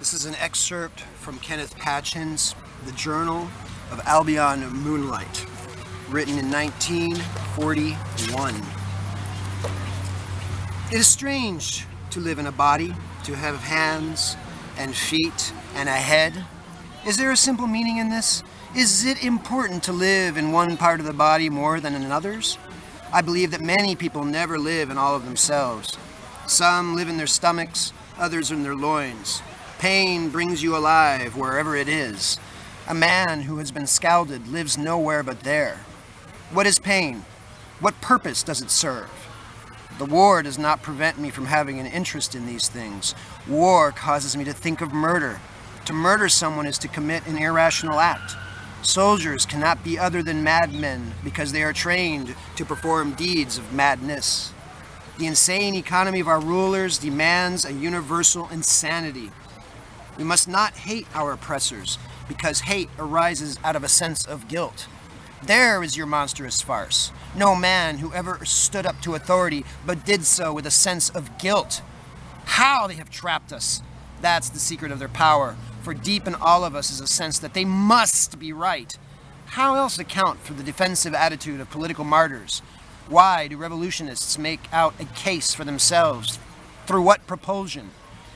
This is an excerpt from Kenneth Patchen's The Journal of Albion Moonlight, written in 1941. It is strange to live in a body, to have hands and feet and a head. Is there a simple meaning in this? Is it important to live in one part of the body more than in others? I believe that many people never live in all of themselves. Some live in their stomachs, others in their loins. Pain brings you alive wherever it is. A man who has been scalded lives nowhere but there. What is pain? What purpose does it serve? The war does not prevent me from having an interest in these things. War causes me to think of murder. To murder someone is to commit an irrational act. Soldiers cannot be other than madmen because they are trained to perform deeds of madness. The insane economy of our rulers demands a universal insanity. We must not hate our oppressors, because hate arises out of a sense of guilt. There is your monstrous farce. No man who ever stood up to authority, but did so with a sense of guilt. How they have trapped us. That's the secret of their power, for deep in all of us is a sense that they must be right. How else account for the defensive attitude of political martyrs? Why do revolutionists make out a case for themselves? Through what propulsion?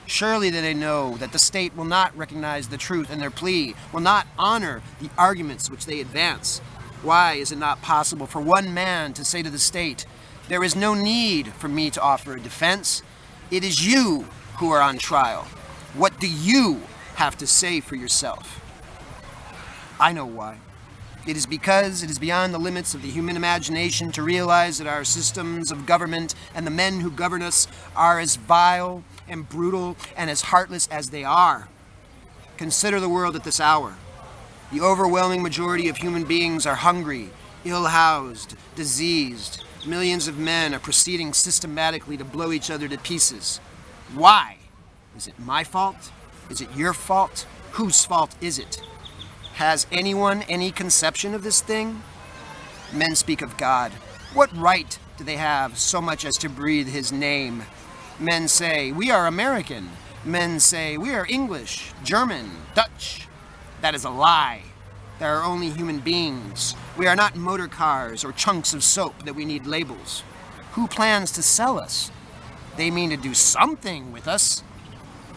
Surely they know that the state will not recognize the truth in their plea, will not honor the arguments which they advance. Why is it not possible for one man to say to the state, "There is no need for me to offer a defense. It is you who are on trial. What do you have to say for yourself?" I know why. It is because it is beyond the limits of the human imagination to realize that our systems of government and the men who govern us are as vile and brutal and as heartless as they are. Consider the world at this hour. The overwhelming majority of human beings are hungry, ill-housed, diseased. Millions of men are proceeding systematically to blow each other to pieces. Why? Is it my fault? Is it your fault? Whose fault is it? Has anyone any conception of this thing? Men speak of God. What right do they have so much as to breathe his name? Men say, we are American. Men say, we are English, German, Dutch. That is a lie. There are only human beings. We are not motor cars or chunks of soap that we need labels. Who plans to sell us? They mean to do something with us.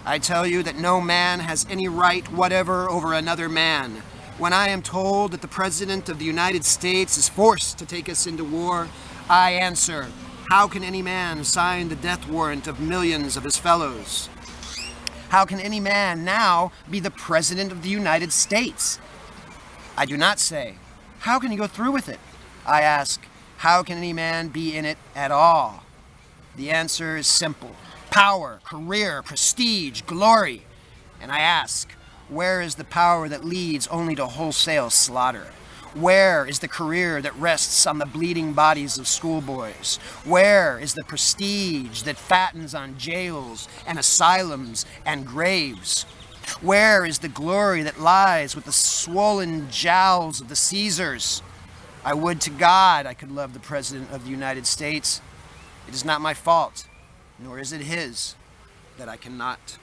I tell you that no man has any right whatever over another man. When I am told that the President of the United States is forced to take us into war, I answer, how can any man sign the death warrant of millions of his fellows? How can any man now be the President of the United States? I do not say, how can he go through with it? I ask, how can any man be in it at all? The answer is simple. Power, career, prestige, glory. And I ask, where is the power that leads only to wholesale slaughter? Where is the career that rests on the bleeding bodies of schoolboys? Where is the prestige that fattens on jails and asylums and graves? Where is the glory that lies with the swollen jowls of the Caesars? I would to God I could love the President of the United States. It is not my fault, nor is it his, that I cannot.